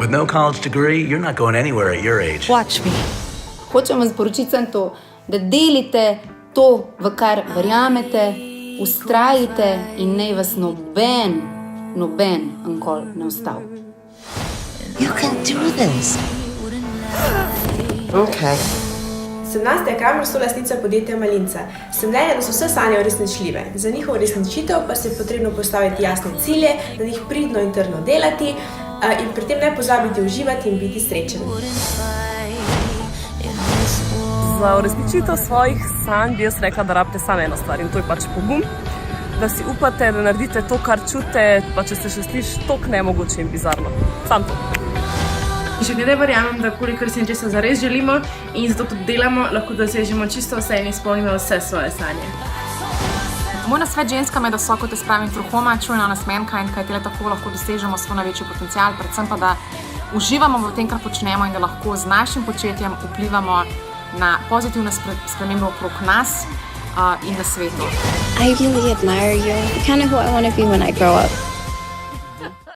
With no college degree, you're not going anywhere at your age. Watch me. Hočem vam sporočiti samo to, da delite to, v kar verjamete, ustrajite in naj vas noben ankoli ne ustavi. You can do this. Okay. 17. Kramer solastnica podjetja Malinca. Sem mnenja, da so vse sanje uresničljive. Za njihovo uresničitev pa se je potrebno postaviti jasne cilje, na njih pridno in trdno delati in pri tem ne pozabiti uživati in biti srečen. Za uresničitev svojih sanj bi jaz rekla, da rabite samo eno stvar in to je pač pogum. Da si upate, da naredite to, kar čute, pa če se še sliši toliko nemogoče in bizarno. Sam to. Še glede verjamem, da kolikor si nečesa zares želimo in zato tudi delamo, lahko dosežemo čisto vse in izpolnimo vse svoje sanje. Moj nasvet ženskam je, da so, kot te spravim, truhoma, čujno nas mankind, kajti le tako lahko dosežemo svoj največji potencial, predvsem pa, da uživamo v tem, kar počnemo in da lahko z našim početjem vplivamo na pozitivne spremembe okrog nas in na svetu. I really admire you. You're kind of who I want to be when I grow up.